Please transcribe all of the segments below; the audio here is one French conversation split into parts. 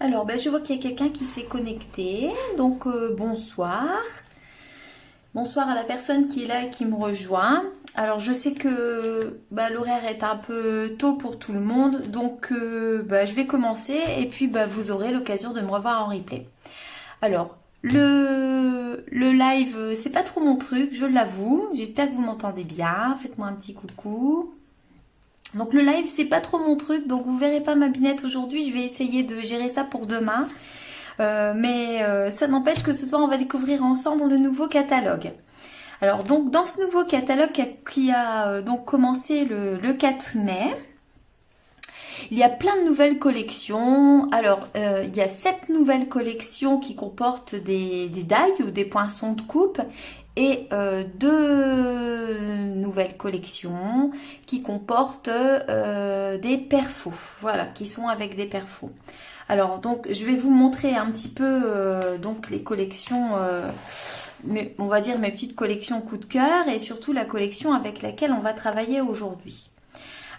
Alors, je vois qu'il y a quelqu'un qui s'est connecté. Donc, bonsoir. Bonsoir à la personne qui est là et qui me rejoint. Alors, je sais que l'horaire est un peu tôt pour tout le monde. Donc, je vais commencer et puis vous aurez l'occasion de me revoir en replay. Alors, le live, c'est pas trop mon truc, je l'avoue. J'espère que vous m'entendez bien. Faites-moi un petit coucou. Donc le live c'est pas trop mon truc, donc vous verrez pas ma binette aujourd'hui, je vais essayer de gérer ça pour demain. Mais ça n'empêche que ce soir on va découvrir ensemble le nouveau catalogue. Alors donc dans ce nouveau catalogue qui a donc commencé le 4 mai, il y a plein de nouvelles collections. Alors il y a 7 nouvelles collections qui comportent des dailles ou des poinçons de coupe. Et 2 nouvelles collections qui comportent des perfos, voilà, qui sont avec des perfos. Alors donc je vais vous montrer un petit peu donc les collections, on va dire mes petites collections coup de cœur et surtout la collection avec laquelle on va travailler aujourd'hui.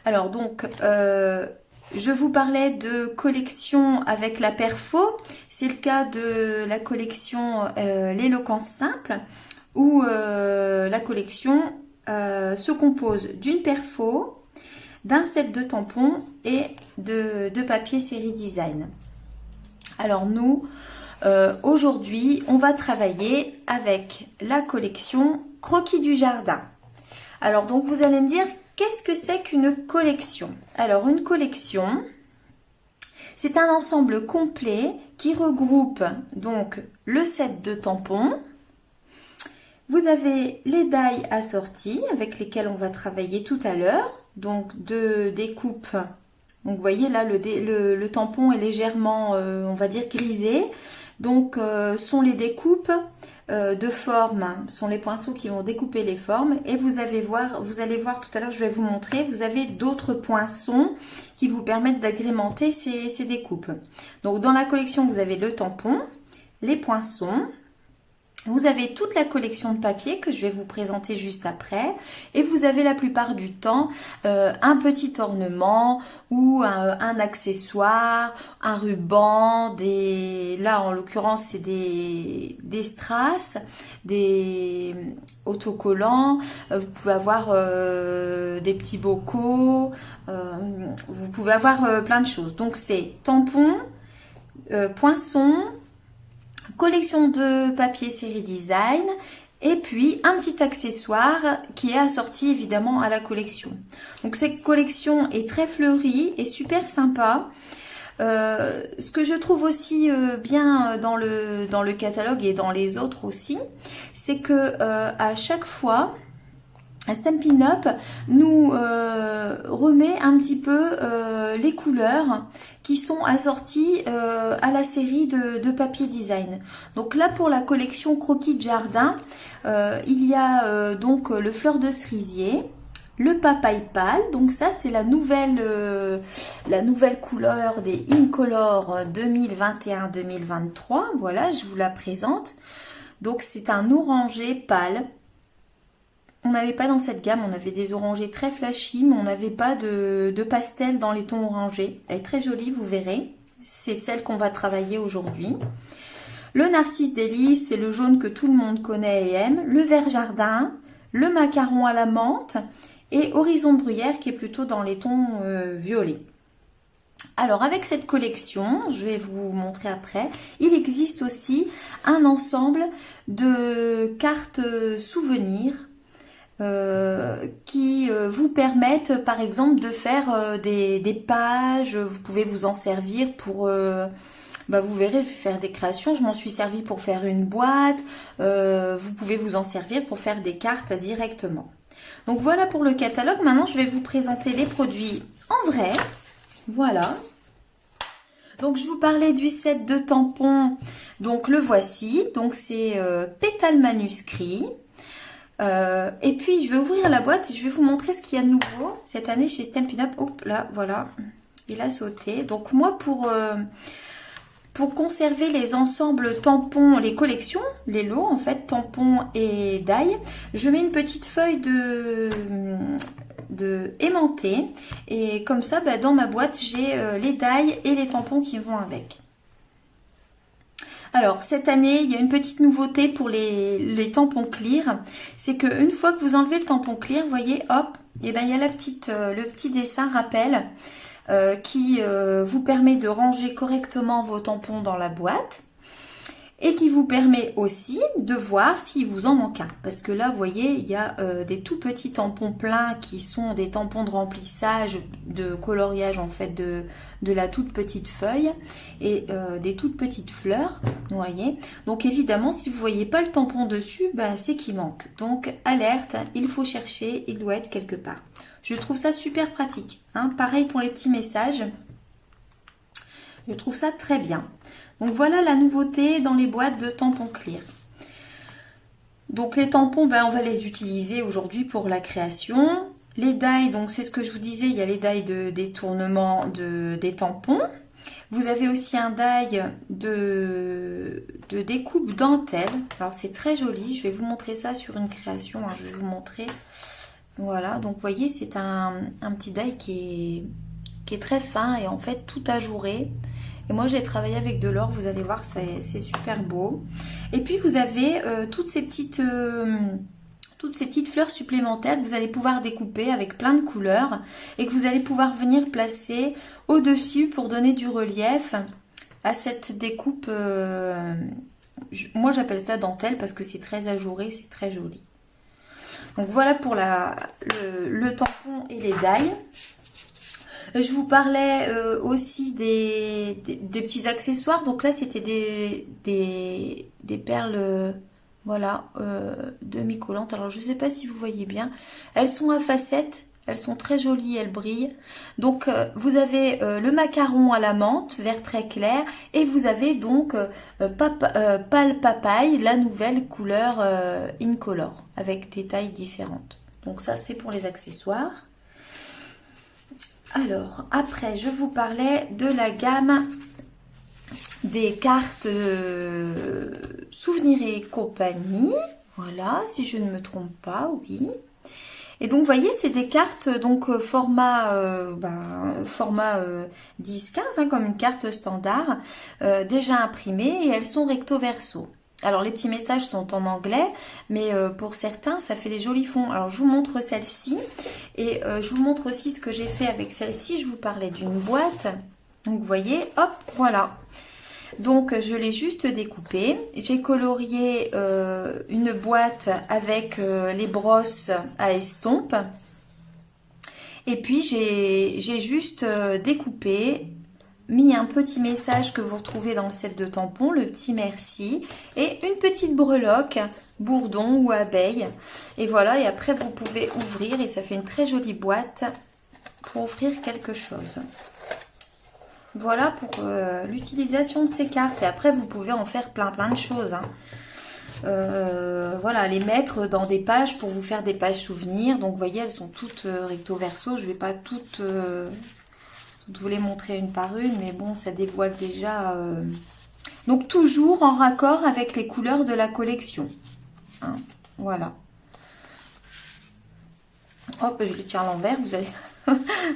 Alors donc je vous parlais de collection avec la perfo, c'est le cas de la collection l'éloquence simple, où la collection se compose d'une perfo, d'un set de tampons et de papier série design. Alors nous, aujourd'hui, on va travailler avec la collection Croquis du jardin. Alors donc vous allez me dire, qu'est-ce que c'est qu'une collection? Alors une collection, c'est un ensemble complet qui regroupe donc le set de tampons. Vous avez les dailles assorties avec lesquelles on va travailler tout à l'heure, donc de découpe. Donc vous voyez là le tampon est légèrement, on va dire grisé. Donc sont les découpes de forme, sont les pinceaux qui vont découper les formes. Et vous allez voir tout à l'heure, je vais vous montrer, vous avez d'autres poinçons qui vous permettent d'agrémenter ces découpes. Donc dans la collection, vous avez le tampon, les poinçons. Vous avez toute la collection de papier que je vais vous présenter juste après et vous avez la plupart du temps un petit ornement ou un accessoire, un ruban, là en l'occurrence c'est des strass, des autocollants, vous pouvez avoir des petits bocaux, vous pouvez avoir plein de choses. Donc c'est tampons, poinçons, collection de papier série design et puis un petit accessoire qui est assorti évidemment à la collection. Donc cette collection est très fleurie et super sympa. Ce que je trouve aussi bien dans le catalogue et dans les autres aussi, c'est que à chaque fois Stampin' Up nous remet un petit peu les couleurs qui sont assorties à la série de papier design. Donc là pour la collection Croquis de jardin, il y a donc le fleur de cerisier, le papaye pâle, donc ça c'est la nouvelle couleur des Incolor 2021-2023, voilà je vous la présente. Donc c'est un orangé pâle. On n'avait pas dans cette gamme, on avait des orangés très flashy, mais on n'avait pas de pastel dans les tons orangés. Elle est très jolie, vous verrez. C'est celle qu'on va travailler aujourd'hui. Le narcisse délice, c'est le jaune que tout le monde connaît et aime. Le vert jardin, le macaron à la menthe et horizon de bruyère qui est plutôt dans les tons violets. Alors avec cette collection, je vais vous montrer après, il existe aussi un ensemble de cartes souvenirs qui vous permettent par exemple de faire des pages, vous pouvez vous en servir pour, vous verrez, je vais faire des créations, je m'en suis servi pour faire une boîte, vous pouvez vous en servir pour faire des cartes directement. Donc voilà pour le catalogue, maintenant je vais vous présenter les produits en vrai, voilà. Donc je vous parlais du set de tampons, donc le voici, donc c'est pétale manuscrit. Et puis je vais ouvrir la boîte et je vais vous montrer ce qu'il y a de nouveau cette année chez Stampin' Up. Hop là, voilà, il a sauté. Donc moi pour conserver les ensembles tampons, les collections, les lots en fait, tampons et dailles, je mets une petite feuille de aimanté et comme ça dans ma boîte j'ai les dailles et les tampons qui vont avec. Alors, cette année, il y a une petite nouveauté pour les tampons clear. C'est qu'une fois que vous enlevez le tampon clear, vous voyez, hop, et ben, il y a le petit dessin rappel qui vous permet de ranger correctement vos tampons dans la boîte. Et qui vous permet aussi de voir s'il vous en manque un. Parce que là, vous voyez, il y a des tout petits tampons pleins qui sont des tampons de remplissage, de coloriage en fait de la toute petite feuille et des toutes petites fleurs, vous voyez. Donc évidemment, si vous ne voyez pas le tampon dessus, bah, c'est qu'il manque. Donc alerte, il faut chercher, il doit être quelque part. Je trouve ça super pratique. Hein. Pareil pour les petits messages. Je trouve ça très bien. Donc voilà la nouveauté dans les boîtes de tampons clear. Donc les tampons, ben, on va les utiliser aujourd'hui pour la création. Les die, donc c'est ce que je vous disais, il y a les die de détournement des tampons. Vous avez aussi un die de découpe dentelle. Alors c'est très joli, je vais vous montrer ça sur une création, hein, je vais vous montrer. Voilà, donc vous voyez, c'est un petit die qui est très fin et en fait tout ajouré. Et moi j'ai travaillé avec de l'or, vous allez voir, c'est super beau. Et puis vous avez toutes ces petites fleurs supplémentaires que vous allez pouvoir découper avec plein de couleurs et que vous allez pouvoir venir placer au-dessus pour donner du relief à cette découpe. Moi j'appelle ça dentelle parce que c'est très ajouré, c'est très joli. Donc voilà pour le tampon et les die. Je vous parlais aussi des petits accessoires. Donc là, c'était des perles voilà, demi-collantes. Alors, je ne sais pas si vous voyez bien. Elles sont à facettes. Elles sont très jolies, elles brillent. Donc, vous avez le macaron à la menthe, vert très clair. Et vous avez donc pâle papaye, la nouvelle couleur incolore, avec des tailles différentes. Donc ça, c'est pour les accessoires. Alors, après, je vous parlais de la gamme des cartes Souvenirs et compagnie. Voilà, si je ne me trompe pas, oui. Et donc, vous voyez, c'est des cartes donc format 10-15, hein, comme une carte standard, déjà imprimée, et elles sont recto verso. Alors, les petits messages sont en anglais, mais pour certains, ça fait des jolis fonds. Alors, je vous montre celle-ci. Et je vous montre aussi ce que j'ai fait avec celle-ci. Je vous parlais d'une boîte. Donc, vous voyez, hop, voilà. Donc, je l'ai juste découpée. J'ai colorié une boîte avec les brosses à estompe. Et puis, j'ai juste découpé, mis un petit message que vous retrouvez dans le set de tampons, le petit merci, et une petite breloque, bourdon ou abeille. Et voilà, et après vous pouvez ouvrir et ça fait une très jolie boîte pour offrir quelque chose. Voilà pour l'utilisation de ces cartes. Et après vous pouvez en faire plein de choses. Hein. Voilà, les mettre dans des pages pour vous faire des pages souvenirs. Donc vous voyez, elles sont toutes recto verso. Je ne vais pas toutes vous les montrer une par une, mais bon, ça dévoile déjà. Donc toujours en raccord avec les couleurs de la collection. Hein, voilà. Hop, je les tiens à l'envers, vous allez.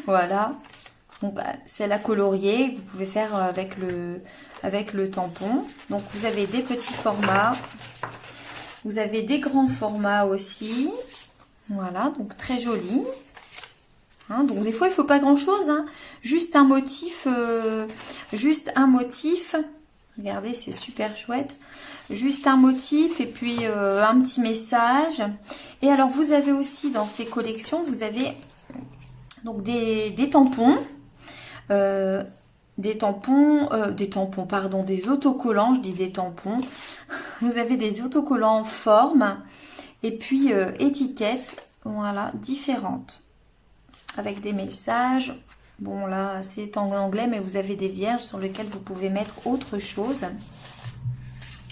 Voilà. Donc c'est la coloriée que vous pouvez faire avec le tampon. Donc vous avez des petits formats. Vous avez des grands formats aussi. Voilà, donc très joli. Hein, donc des fois il ne faut pas grand chose, hein. Juste un motif, regardez c'est super chouette, juste un motif et puis un petit message. Et alors vous avez aussi dans ces collections, vous avez donc des tampons, des autocollants, je dis des tampons, vous avez des autocollants en forme et puis étiquettes, voilà, différentes. Avec des messages. Bon là c'est en anglais mais vous avez des vierges sur lesquelles vous pouvez mettre autre chose.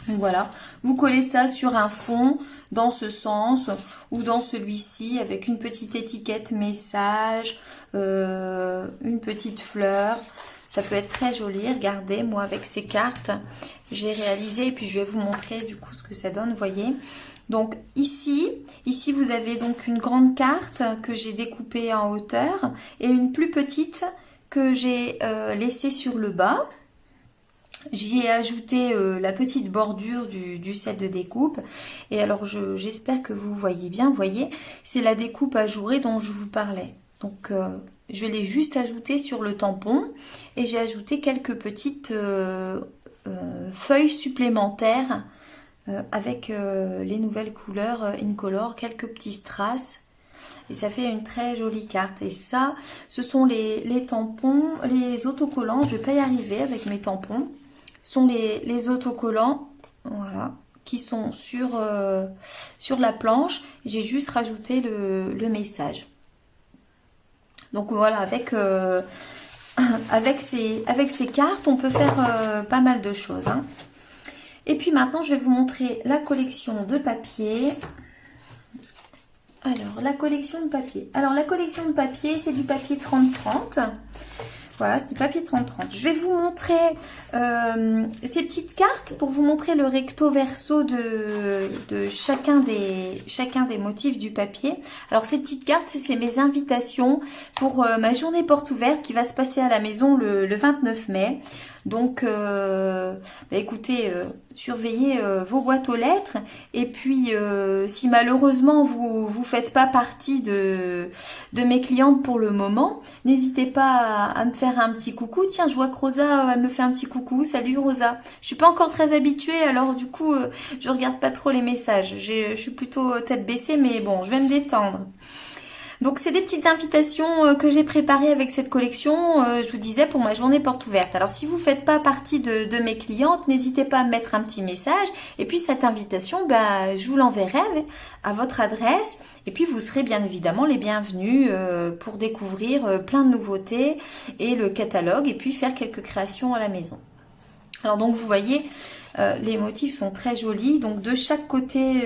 Donc voilà, vous collez ça sur un fond dans ce sens ou dans celui-ci avec une petite étiquette message, une petite fleur. Ça peut être très joli. Regardez, moi avec ces cartes j'ai réalisé et puis je vais vous montrer du coup ce que ça donne, vous voyez. Donc ici vous avez donc une grande carte que j'ai découpée en hauteur et une plus petite que j'ai laissée sur le bas. J'y ai ajouté la petite bordure du set de découpe. Et alors j'espère que vous voyez bien. Vous voyez, c'est la découpe ajourée dont je vous parlais. Donc je l'ai juste ajouté sur le tampon. Et j'ai ajouté quelques petites feuilles supplémentaires avec les nouvelles couleurs Incolor. Quelques petits strass. Et ça fait une très jolie carte. Et ça, ce sont les tampons, les autocollants. Je ne vais pas y arriver avec mes tampons. Sont les autocollants, voilà, qui sont sur la planche. J'ai juste rajouté le message. Donc voilà, avec ces cartes, on peut faire pas mal de choses. Hein. Et puis maintenant, je vais vous montrer la collection de papier. Alors, la collection de papier. Alors, la collection de papier, c'est du papier 30-30. Voilà, c'est du papier 30-30. Je vais vous montrer ces petites cartes pour vous montrer le recto verso de chacun des motifs du papier. Alors, ces petites cartes, c'est mes invitations pour ma journée porte ouverte qui va se passer à la maison le 29 mai. Donc, écoutez, surveillez vos boîtes aux lettres. Et puis, si malheureusement vous faites pas partie de mes clientes pour le moment, n'hésitez pas à me faire un petit coucou. Tiens, je vois que Rosa, elle me fait un petit coucou. Salut Rosa. Je suis pas encore très habituée, alors du coup, je regarde pas trop les messages. Je suis plutôt tête baissée, mais bon, je vais me détendre. Donc c'est des petites invitations que j'ai préparées avec cette collection, je vous disais, pour ma journée porte ouverte. Alors si vous ne faites pas partie de mes clientes, n'hésitez pas à me mettre un petit message. Et puis cette invitation, je vous l'enverrai à votre adresse. Et puis vous serez bien évidemment les bienvenus pour découvrir plein de nouveautés et le catalogue. Et puis faire quelques créations à la maison. Alors donc vous voyez, les motifs sont très jolis. Donc de chaque côté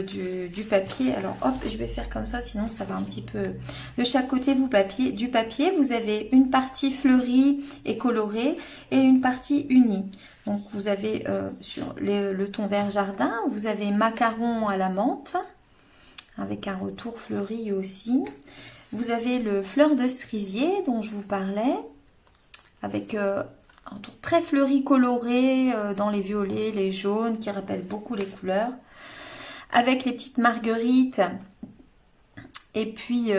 du papier, alors hop, je vais faire comme ça, sinon ça va un petit peu. De chaque côté du papier, vous avez une partie fleurie et colorée et une partie unie. Donc vous avez sur le ton vert jardin, vous avez macaron à la menthe, avec un retour fleuri aussi. Vous avez le fleur de cerisier dont je vous parlais, avec un tour très fleuri coloré dans les violets, les jaunes qui rappellent beaucoup les couleurs. Avec les petites marguerites. Et puis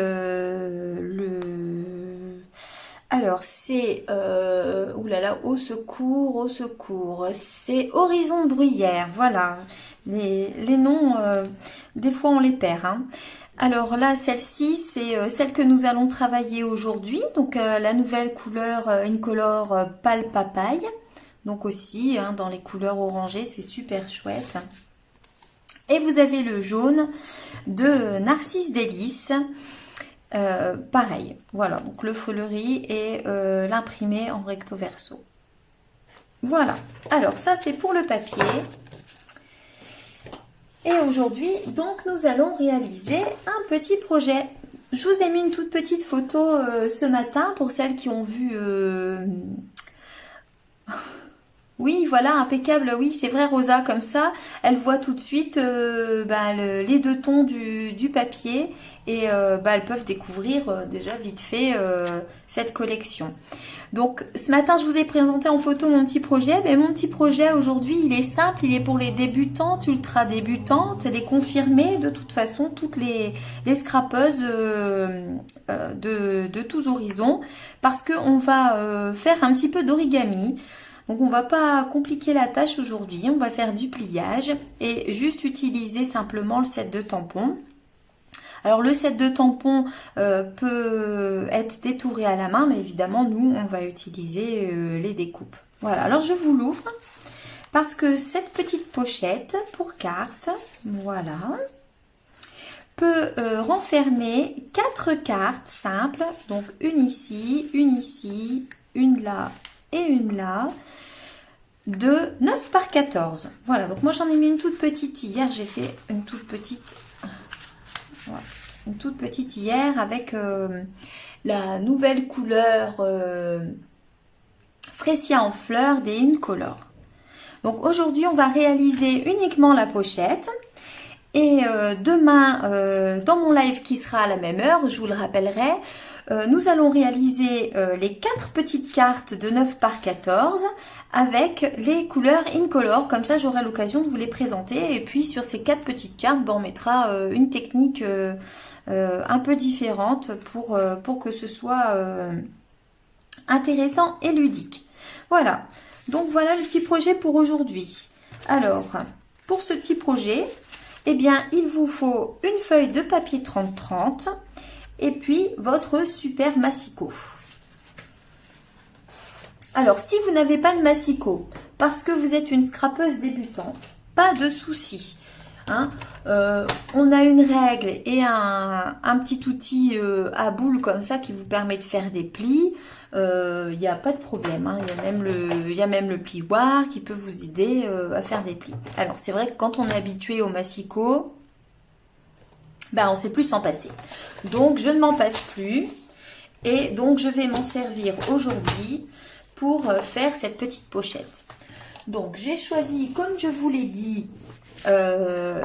alors c'est oulala, au secours. C'est Horizon de Bruyère. Voilà. Les noms, des fois on les perd. Hein. Alors là, celle-ci, c'est celle que nous allons travailler aujourd'hui. Donc la nouvelle couleur Incolor Pâle Papaye. Donc aussi, hein, dans les couleurs orangées, c'est super chouette. Et vous avez le jaune de Narcisse Délice. Pareil, voilà, donc le fleuri et l'imprimé en recto verso. Voilà, alors ça c'est pour le papier. Et aujourd'hui, donc, nous allons réaliser un petit projet. Je vous ai mis une toute petite photo ce matin pour celles qui ont vu... Oui, voilà, impeccable. Oui, c'est vrai, Rosa, comme ça, elle voit tout de suite les deux tons du papier et elles peuvent découvrir déjà vite fait cette collection. Donc, ce matin, je vous ai présenté en photo mon petit projet. Mais mon petit projet, aujourd'hui, il est simple. Il est pour les débutantes, ultra débutantes, les confirmées. De toute façon, toutes les scrapeuses de tous horizons. Parce qu'on va faire un petit peu d'origami. Donc, on va pas compliquer la tâche aujourd'hui. On va faire du pliage et juste utiliser simplement le set de tampons. Alors le set de tampons peut être détouré à la main, mais évidemment nous on va utiliser les découpes. Voilà, alors je vous l'ouvre parce que cette petite pochette pour cartes, voilà, peut renfermer 4 cartes simples, donc une ici, une là et une là, de 9 par 14. Voilà, donc moi j'en ai mis une toute petite hier, j'ai fait une toute petite... Voilà. Une toute petite hier avec la nouvelle couleur Fressia en fleurs des Incolor. Donc aujourd'hui on va réaliser uniquement la pochette Et demain, dans mon live qui sera à la même heure, je vous le rappellerai, nous allons réaliser les 4 petites cartes de 9 par 14 avec les couleurs Incolor. Comme ça, j'aurai l'occasion de vous les présenter. Et puis, sur ces 4 petites cartes, on mettra une technique un peu différente pour que ce soit intéressant et ludique. Voilà. Donc, voilà le petit projet pour aujourd'hui. Alors, pour ce petit projet, eh bien, il vous faut une feuille de papier 30-30 et puis votre super massicot. Alors, si vous n'avez pas de massicot parce que vous êtes une scrapeuse débutante, pas de souci. Hein, on a une règle et un petit outil à boule comme ça qui vous permet de faire des plis. Il n'y a pas de problème. Hein, il y a même le plioir qui peut vous aider à faire des plis. Alors, c'est vrai que quand on est habitué au massicot, ben, on ne sait plus s'en passer. Donc, je ne m'en passe plus. Et donc, je vais m'en servir aujourd'hui pour faire cette petite pochette. Donc, j'ai choisi, comme je vous l'ai dit, la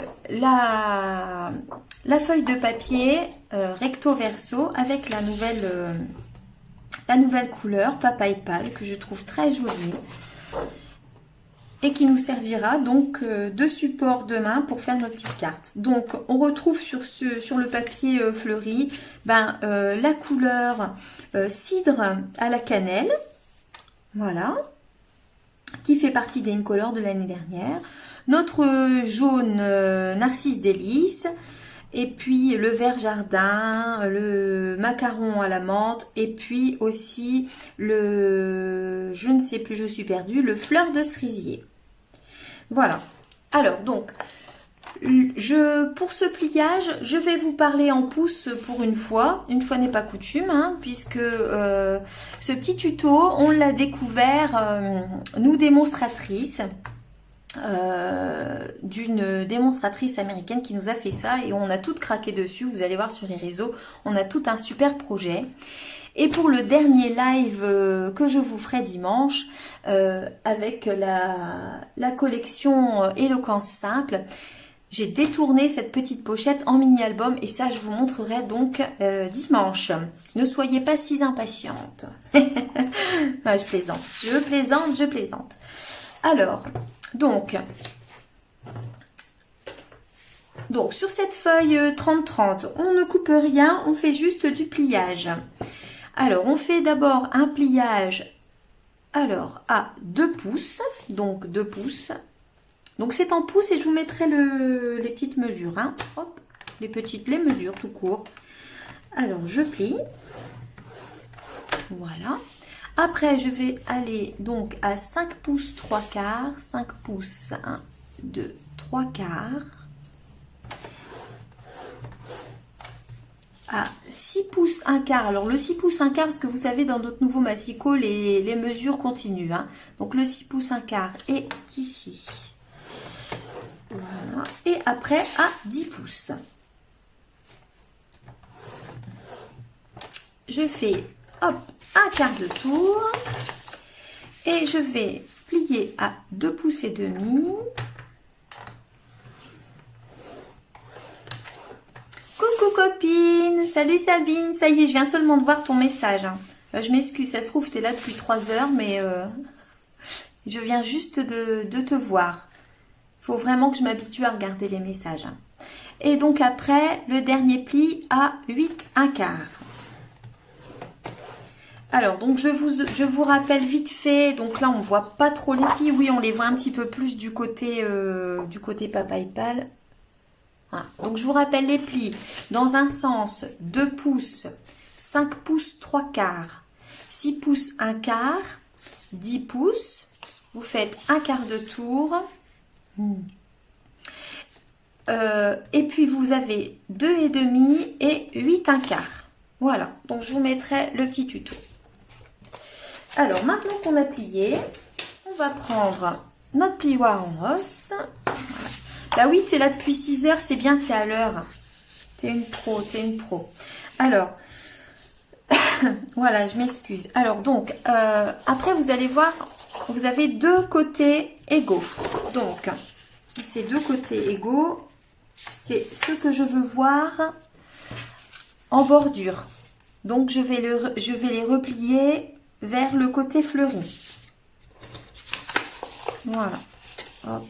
feuille de papier recto verso avec la nouvelle couleur Papaye Pâle que je trouve très jolie et qui nous servira donc de support demain pour faire nos petites cartes. Donc on retrouve sur le papier fleuri la couleur cidre à la cannelle, voilà, qui fait partie des Incolor de l'année dernière. Notre jaune Narcisse Délice, et puis le vert jardin, le macaron à la menthe, et puis aussi le, je ne sais plus, je suis perdue, le fleur de cerisier. Voilà. Alors, donc, pour ce pliage, je vais vous parler en pouce pour une fois n'est pas coutume, hein, puisque ce petit tuto, on l'a découvert, nous démonstratrices, d'une démonstratrice américaine qui nous a fait ça et on a toutes craqué dessus. Vous allez voir sur les réseaux, on a tout un super projet. Et pour le dernier live que je vous ferai dimanche avec la collection Éloquence Simple, j'ai détourné cette petite pochette en mini-album et ça je vous montrerai donc dimanche. Ne soyez pas si impatiente. Ah, je plaisante. Alors, donc sur cette feuille 30-30, on ne coupe rien, on fait juste du pliage. Alors, on fait d'abord un pliage à 2 pouces, donc 2 pouces. Donc, c'est en pouces et je vous mettrai les petites mesures. Hein. Hop, les mesures tout court. Alors, je plie. Voilà. Après, je vais aller donc à 5 pouces 3 quarts, 5 pouces 1, 2, 3 quarts, à 6 pouces 1 quart. Alors le 6 pouces 1 quart, parce que vous savez, dans notre nouveau massicot, les mesures continuent. Hein. Donc le 6 pouces 1 quart est ici. Voilà. Et après à 10 pouces. Je fais, hop, un quart de tour et je vais plier à 2 pouces et demi. Coucou copine, salut Sabine, ça y est, je viens seulement de voir ton message. Hein. Je m'excuse, ça se trouve tu es là depuis 3 heures, mais je viens juste de te voir. Il faut vraiment que je m'habitue à regarder les messages. Hein. Et donc après, le dernier pli à 8 1 quart. Alors, donc je vous rappelle vite fait, donc là on ne voit pas trop les plis, oui on les voit un petit peu plus du côté Papaye Pâle. Voilà. Donc je vous rappelle les plis, dans un sens 2 pouces, 5 pouces 3 quarts, 6 pouces 1 quart, 10 pouces, vous faites un quart de tour, et puis vous avez 2,5 et 8 1 quart. Voilà, donc je vous mettrai le petit tuto. Alors, maintenant qu'on a plié, on va prendre notre plioir en os. Voilà. Bah oui, tu es là depuis 6 heures, c'est bien, tu es à l'heure. Tu es une pro. Alors, voilà, je m'excuse. Alors, donc, après, vous allez voir, vous avez 2 côtés égaux. Donc, ces 2 côtés égaux, c'est ce que je veux voir en bordure. Donc je vais les replier vers le côté fleuri. Voilà. Hop.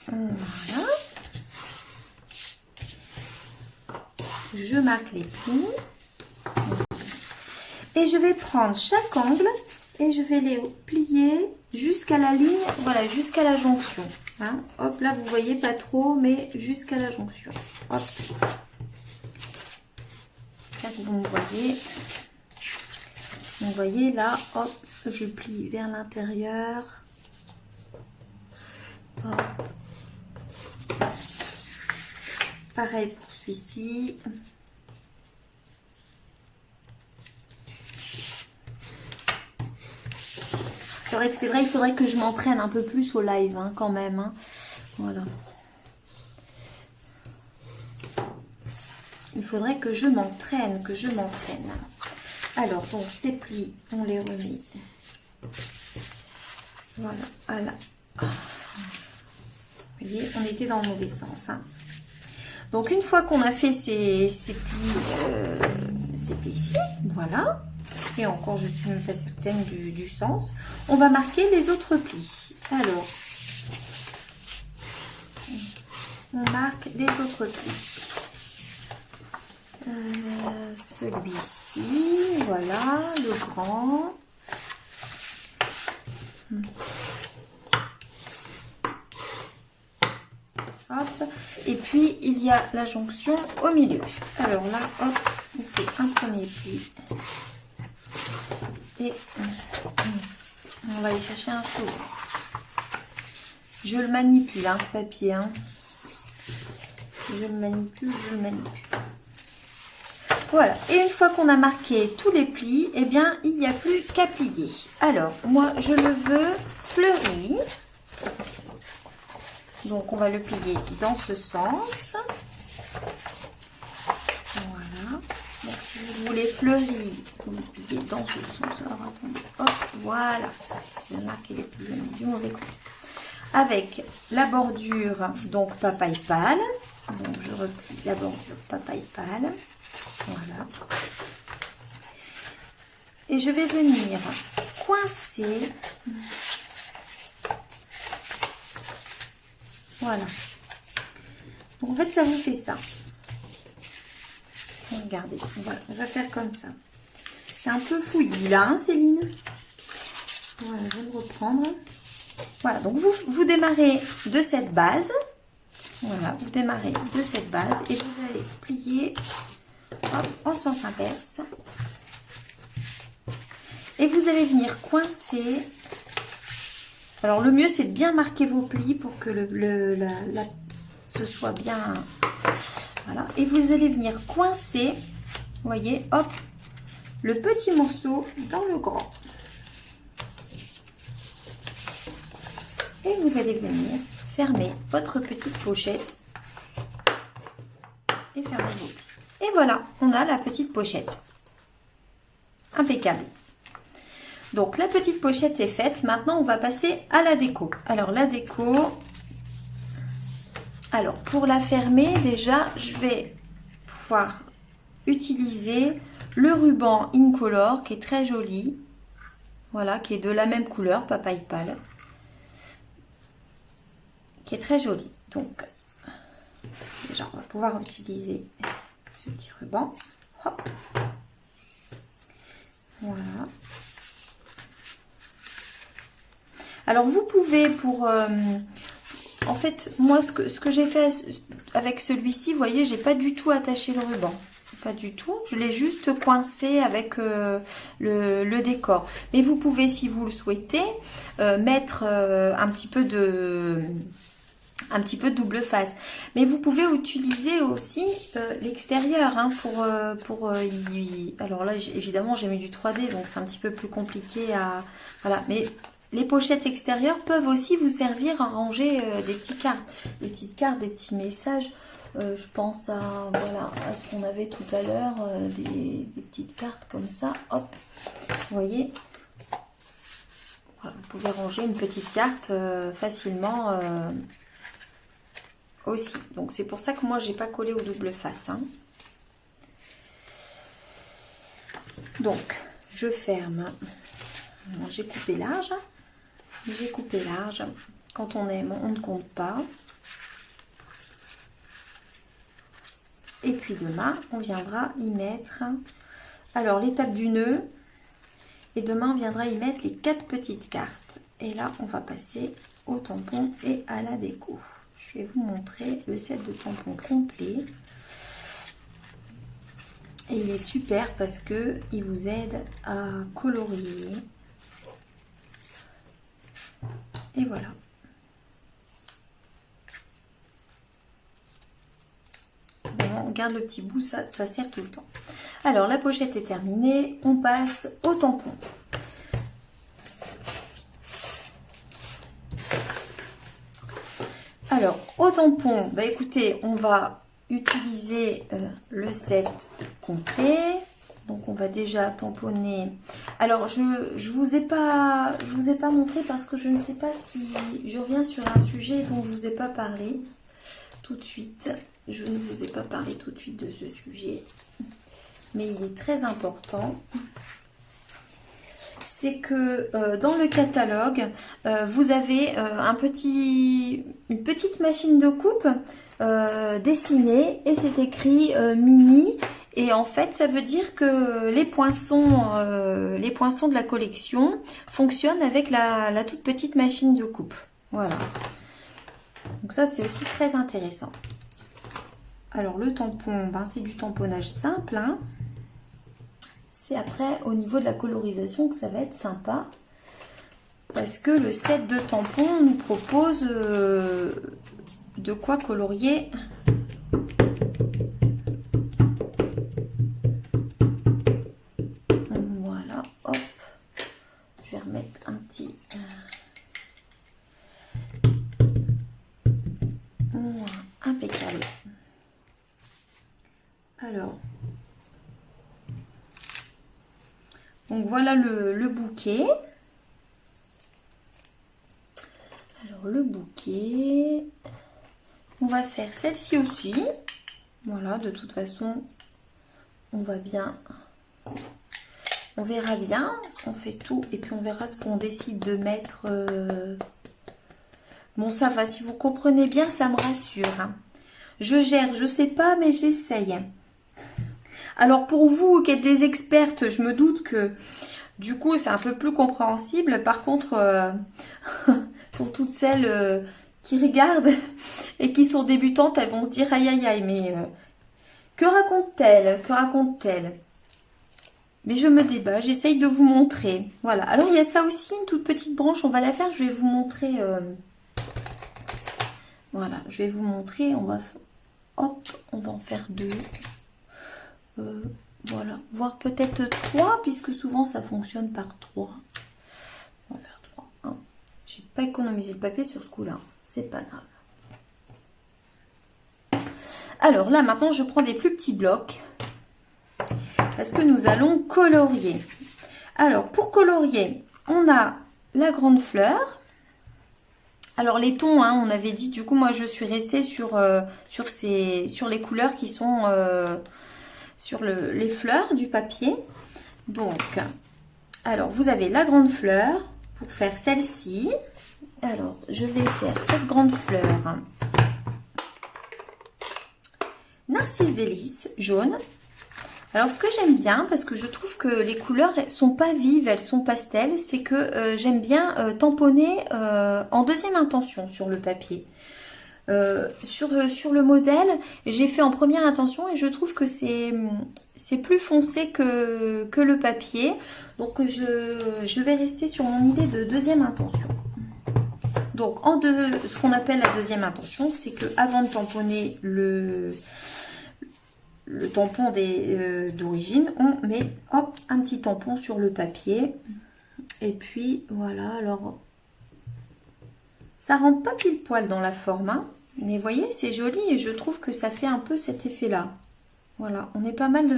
Voilà. Je marque les plis. Et je vais prendre chaque angle et je vais les plier jusqu'à la ligne, voilà, jusqu'à la jonction. Hein. Hop, là, vous voyez pas trop, mais jusqu'à la jonction. Hop. J'espère que vous me voyez. Vous voyez, là, hop, je plie vers l'intérieur. Hop. Pareil pour celui-ci. C'est vrai, il faudrait que je m'entraîne un peu plus au live, hein, quand même. Hein. Voilà. Il faudrait que je m'entraîne, Alors, donc, ces plis, on les remet. Voilà, voilà. Vous voyez, on était dans le mauvais sens. Hein. Donc, une fois qu'on a fait ces plis-ci, voilà. Et encore, je ne suis même pas certaine du sens. On va marquer les autres plis. Alors, on marque les autres plis. Celui-ci, voilà, le grand. Hop. Et puis, il y a la jonction au milieu. Alors là, hop, on fait un premier pli. Et on va aller chercher un seau. Je le manipule, hein, ce papier. Hein. Je le manipule. Voilà. Et une fois qu'on a marqué tous les plis, eh bien, il n'y a plus qu'à plier. Alors, moi, je le veux fleuri. Donc, on va le plier dans ce sens. Voilà. Donc, si vous voulez fleuri, vous le pliez dans ce sens. Alors, attendez. Hop, voilà. Je vais marquer les plis du mauvais côté. Avec la bordure, donc papaye pâle. Donc, je replie la bordure papaye pâle. Voilà. Et je vais venir coincer. Voilà. Donc, en fait, ça vous fait ça. Regardez, on va faire comme ça. C'est un peu fouillis là, hein, Céline. Voilà, je vais me reprendre. Voilà, donc vous démarrez de cette base. Voilà, vous démarrez de cette base et vous allez plier hop, en sens inverse. Et vous allez venir coincer. Alors, le mieux, c'est de bien marquer vos plis pour que ce soit bien... Voilà. Et vous allez venir coincer, vous voyez, hop, le petit morceau dans le grand. Et vous allez venir fermer votre petite pochette. Et fermer vos plis. Et voilà, on a la petite pochette. Impeccable. Donc, la petite pochette est faite. Maintenant, on va passer à la déco. Alors, la déco... Alors, pour la fermer, déjà, je vais pouvoir utiliser le ruban Incolor qui est très joli. Voilà, qui est de la même couleur, papaye pâle. Qui est très joli. Donc, déjà, on va pouvoir utiliser ce petit ruban. Hop. Voilà. Alors, vous pouvez en fait, moi, ce que j'ai fait avec celui-ci, vous voyez, j'ai pas du tout attaché le ruban. Pas du tout. Je l'ai juste coincé avec le décor. Mais vous pouvez, si vous le souhaitez, mettre un petit peu de double face. Mais vous pouvez utiliser aussi l'extérieur hein, alors là, évidemment, j'ai mis du 3D, donc c'est un petit peu plus compliqué à... Voilà, mais... Les pochettes extérieures peuvent aussi vous servir à ranger des petites cartes, des petits messages. Je pense à ce qu'on avait tout à l'heure, des petites cartes comme ça. Hop, vous voyez. Voilà, vous pouvez ranger une petite carte facilement aussi. Donc c'est pour ça que moi j'ai pas collé au double face. Hein. Donc je ferme. J'ai coupé large. J'ai coupé large. Quand on aime, on ne compte pas. Et puis demain, on viendra y mettre alors l'étape du nœud. Et demain, on viendra y mettre les 4 petites cartes. Et là, on va passer au tampon et à la déco. Je vais vous montrer le set de tampons complet. Et il est super parce que il vous aide à colorier. Et voilà. Bon, on garde le petit bout, ça sert tout le temps. Alors, la pochette est terminée. On passe au tampon. Alors, au tampon, bah écoutez, on va utiliser le set complet. Donc, on va déjà tamponner. Alors, je vous ai pas montré parce que je ne sais pas si je reviens sur un sujet dont je vous ai pas parlé tout de suite. Je ne vous ai pas parlé tout de suite de ce sujet, mais il est très important. C'est que dans le catalogue, vous avez une petite machine de coupe dessinée et c'est écrit mini. Et en fait, ça veut dire que les poinçons de la collection fonctionnent avec la toute petite machine de coupe. Voilà. Donc ça, c'est aussi très intéressant. Alors le tampon, ben, c'est du tamponnage simple. Hein. C'est après au niveau de la colorisation que ça va être sympa. Parce que le set de tampons nous propose de quoi colorier. Voilà, hop. Je vais remettre un petit... impeccable. Alors, donc voilà le bouquet. Alors le bouquet, on va faire celle-ci aussi. Voilà, de toute façon, on va bien, on verra bien. On fait tout et puis on verra ce qu'on décide de mettre. Bon, ça va, si vous comprenez bien, ça me rassure. Hein. Je gère, je sais pas, mais j'essaye. Alors pour vous qui êtes des expertes, je me doute que du coup c'est un peu plus compréhensible. Par contre, pour toutes celles qui regardent et qui sont débutantes, elles vont se dire aïe aïe aïe, mais que raconte-t-elle? Que raconte-t-elle? Mais je me débat, j'essaye de vous montrer. Voilà, alors il y a ça aussi, une toute petite branche, on va la faire, je vais vous montrer. Voilà, je vais vous montrer, on va en faire 2. Voilà, voire peut-être 3, puisque souvent ça fonctionne par 3. On va faire 3. Hein. J'ai pas économisé le papier sur ce coup-là, c'est pas grave. Alors là, maintenant, je prends des plus petits blocs, parce que nous allons colorier. Alors, pour colorier, on a la grande fleur. Alors les tons, hein, on avait dit, du coup, moi je suis restée sur les couleurs qui sont... sur les fleurs du papier. Donc, alors vous avez la grande fleur pour faire celle-ci. Alors, je vais faire cette grande fleur Narcisse délice jaune. Alors, ce que j'aime bien, parce que je trouve que les couleurs sont pas vives, elles sont pastel, c'est que j'aime bien tamponner en deuxième intention sur le papier. Sur le modèle, j'ai fait en première intention et je trouve que c'est plus foncé que le papier. Donc je vais rester sur mon idée de deuxième intention. Donc ce qu'on appelle la deuxième intention, c'est que avant de tamponner le tampon d'origine, on met hop un petit tampon sur le papier. Et puis voilà, alors ça rentre pas pile poil dans la forme, hein. Mais vous voyez, c'est joli et je trouve que ça fait un peu cet effet-là. Voilà, on est pas mal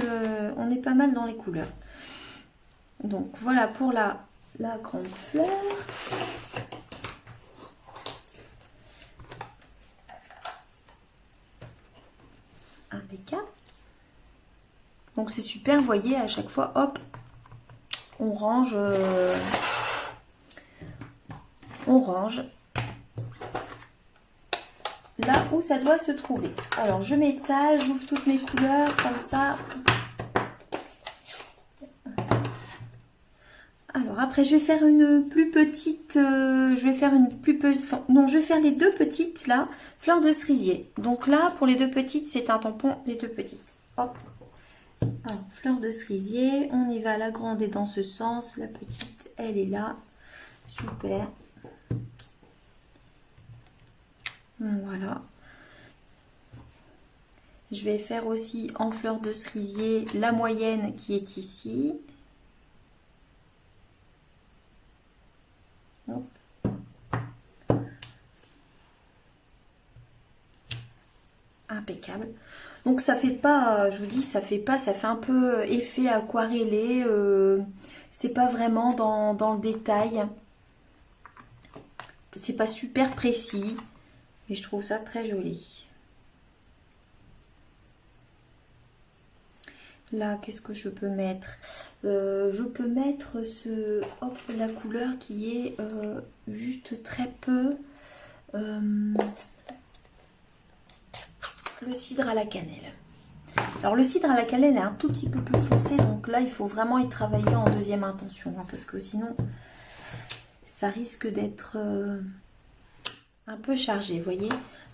dans les couleurs. Donc voilà pour la grande fleur. Impeccable. Donc c'est super, vous voyez, à chaque fois, hop, on range là où ça doit se trouver. Alors je m'étale, j'ouvre toutes mes couleurs comme ça. Alors après je vais faire une plus petite, je vais faire les deux petites là, fleurs de cerisier. Donc là pour les deux petites c'est un tampon, les deux petites. Hop. Alors fleur de cerisier, on y va, la grande est dans ce sens, la petite elle est là. Super. Voilà. Je vais faire aussi en fleur de cerisier la moyenne qui est ici. Hop. Impeccable. Donc ça fait pas, je vous dis, ça fait un peu effet aquarellé. C'est pas vraiment dans le détail. C'est pas super précis. Mais je trouve ça très joli. Là, qu'est-ce que je peux mettre? Je peux mettre la couleur qui est juste très peu. Le cidre à la cannelle. Alors le cidre à la cannelle est un tout petit peu plus foncé. Donc là, il faut vraiment y travailler en deuxième intention. Hein, parce que sinon, ça risque d'être un peu chargé. Vous voyez,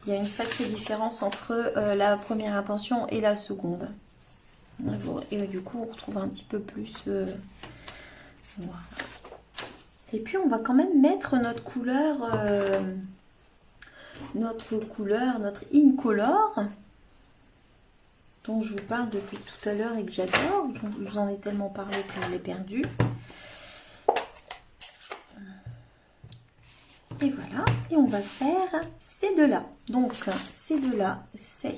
il y a une sacrée différence entre la première intention et la seconde. Et du coup, on retrouve un petit peu plus. Voilà. Et puis, on va quand même mettre notre couleur, notre Incolor, dont je vous parle depuis tout à l'heure et que j'adore. Je vous en ai tellement parlé que je l'ai perdu. Et voilà. Et on va faire ces deux-là. Donc, ces deux-là, c'est...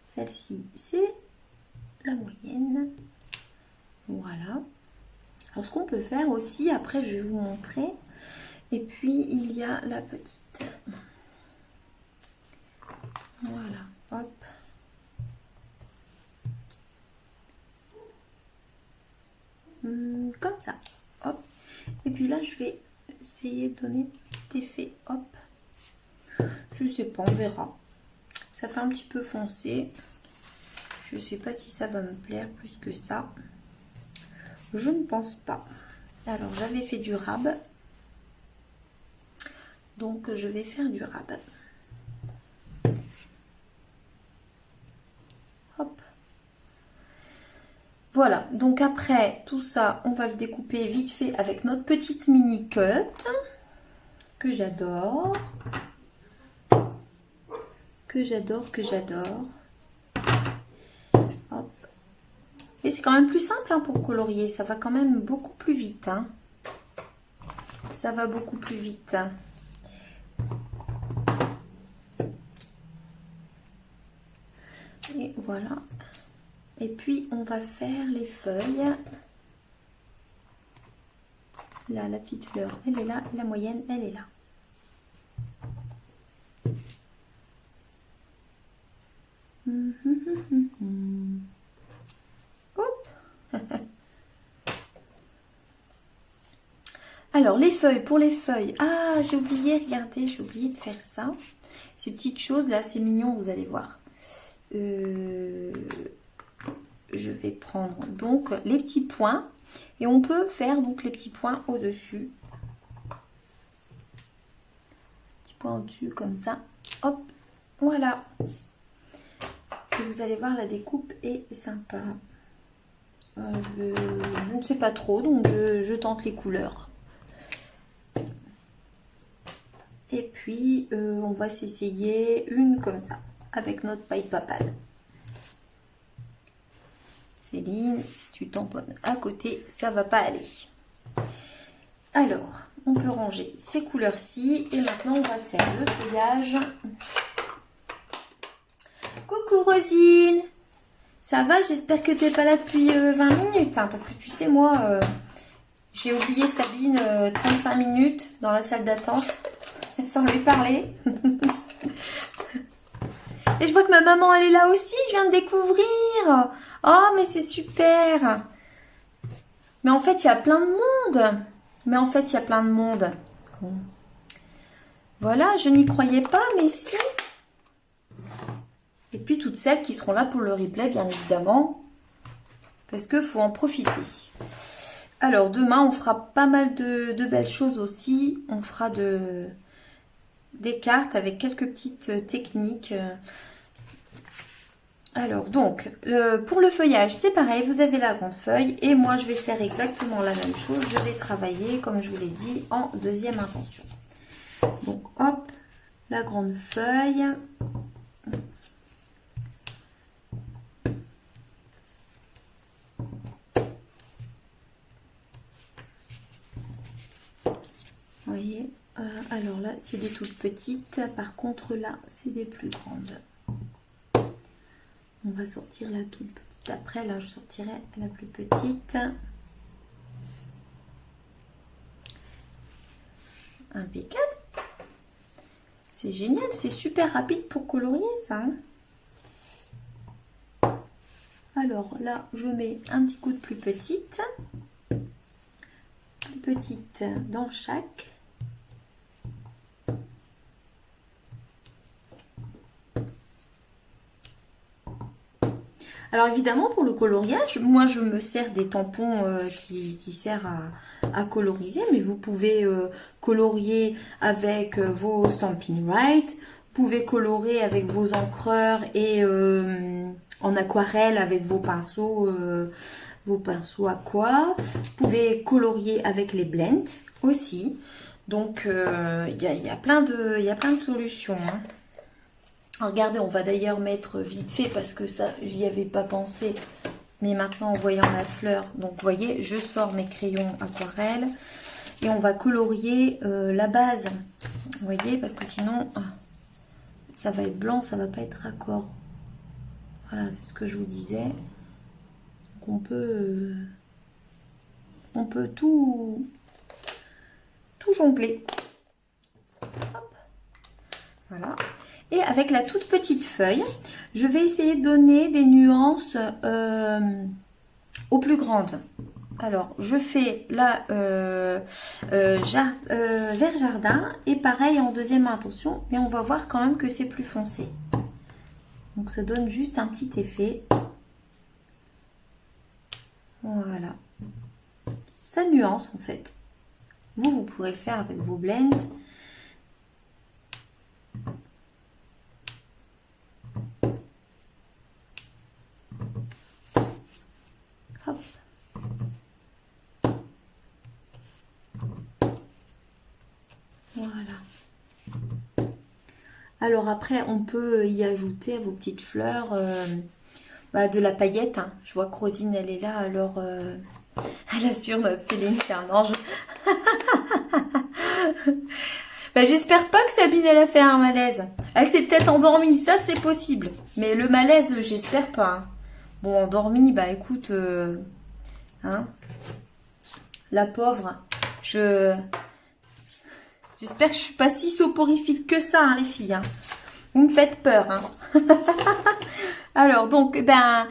Celle-ci, c'est la moyenne. Voilà. Alors, ce qu'on peut faire aussi, après, je vais vous montrer. Et puis, il y a la petite. Voilà. Hop. Comme ça. Hop. Et puis là, je vais essayer de donner cet effet. Hop. Je sais pas, on verra. Ça fait un petit peu foncé. Je ne sais pas si ça va me plaire plus que ça. Je ne pense pas. Alors, j'avais fait du rab. Donc, je vais faire du rab. Hop. Voilà. Donc, après tout ça, on va le découper vite fait avec notre petite mini cut que j'adore. Que j'adore. Hop. Et c'est quand même plus simple hein, pour colorier. Ça va quand même beaucoup plus vite. Hein. Ça va beaucoup plus vite. Et voilà. Et puis, on va faire les feuilles. Là, la petite fleur, elle est là. Et la moyenne, elle est là. Hop. Alors les feuilles, pour les feuilles, ah j'ai oublié, regardez, j'ai oublié de faire ça. Ces petites choses là, c'est mignon, vous allez voir. Je vais prendre donc les petits points et on peut faire donc les petits points au-dessus. Petits points au-dessus comme ça. Hop, voilà. Et vous allez voir, la découpe est sympa. Je ne sais pas trop, donc je tente les couleurs. Et puis, on va s'essayer une comme ça, avec notre paille papale. Céline, si tu tamponnes à côté, ça va pas aller. Alors, on peut ranger ces couleurs-ci. Et maintenant, on va faire le feuillage. Coucou Rosine, ça va? J'espère que tu n'es pas là depuis 20 minutes. Hein, parce que tu sais, moi, J'ai oublié Sabine 35 minutes dans la salle d'attente sans lui parler. Et je vois que ma maman, elle est là aussi. Je viens de découvrir. Oh, mais c'est super. Mais en fait, il y a plein de monde. Voilà, je n'y croyais pas, mais si. Et puis, toutes celles qui seront là pour le replay, bien évidemment. Parce qu'il faut en profiter. Alors, demain, on fera pas mal de belles choses aussi. On fera des cartes avec quelques petites techniques. Alors, donc, pour le feuillage, c'est pareil. Vous avez la grande feuille. Et moi, je vais faire exactement la même chose. Je vais travailler, comme je vous l'ai dit, en deuxième intention. Donc, hop, la grande feuille. Vous voyez, alors là, c'est des toutes petites. Par contre, là, c'est des plus grandes. On va sortir la toute petite. Après, là, je sortirai la plus petite. Impeccable. C'est génial, c'est super rapide pour colorier, ça. Hein. Alors là, je mets un petit coup de plus petite. Plus petite dans chaque. Alors évidemment, pour le coloriage, moi je me sers des tampons qui servent à coloriser, mais vous pouvez colorier avec vos Stampin' Right, vous pouvez colorer avec vos encreurs et en aquarelle avec vos pinceaux aqua. Vous pouvez colorier avec les blends aussi. Donc il y a plein de solutions. Hein. Regardez, on va d'ailleurs mettre vite fait parce que ça, j'y avais pas pensé. Mais maintenant, en voyant la fleur, donc vous voyez, je sors mes crayons aquarelle et on va colorier la base. Vous voyez, parce que sinon, ça va être blanc, ça va pas être raccord. Voilà, c'est ce que je vous disais. Donc on peut tout jongler. Hop. Voilà. Et avec la toute petite feuille, je vais essayer de donner des nuances aux plus grandes. Alors, je fais là vert jardin et pareil en deuxième intention, mais on va voir quand même que c'est plus foncé. Donc, ça donne juste un petit effet. Voilà. Ça nuance en fait. Vous pourrez le faire avec vos blends. Hop. Voilà. Alors après, on peut y ajouter à vos petites fleurs de la paillette. Hein. Je vois que Rosine, elle est là, alors elle assure notre Céline, c'est un ange. J'espère pas que Sabine, elle a fait un malaise. Elle s'est peut-être endormie, ça c'est possible. Mais le malaise, j'espère pas. Hein. Bon, endormie, écoute, hein, la pauvre, j'espère que je suis pas si soporifique que ça, hein, les filles. Hein. Vous me faites peur. Hein. Alors, donc, là,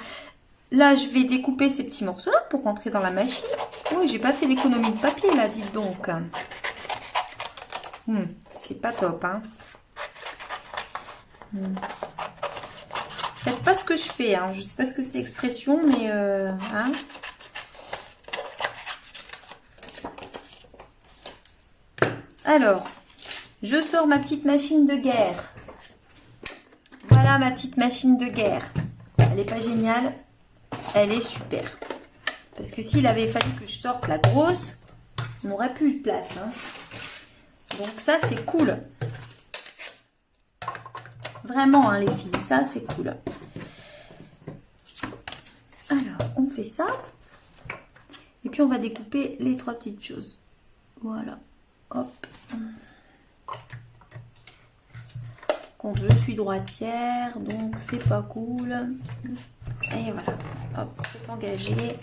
je vais découper ces petits morceaux-là pour rentrer dans la machine. Oui, j'ai pas fait d'économie de papier, là, dites donc. C'est pas top, hein. Faites pas ce que je fais, hein. Je sais pas ce que c'est expression, mais hein. Alors, je sors ma petite machine de guerre. Voilà ma petite machine de guerre. Elle est pas géniale, elle est super. Parce que s'il avait fallu que je sorte la grosse, on n'aurait plus de place, hein. Donc ça, c'est cool. Vraiment, hein, les filles, ça, c'est cool. Alors, on fait ça. Et puis, on va découper les trois petites choses. Voilà. Hop. Quand je suis droitière, donc c'est pas cool. Et voilà. Hop, c'est engagé.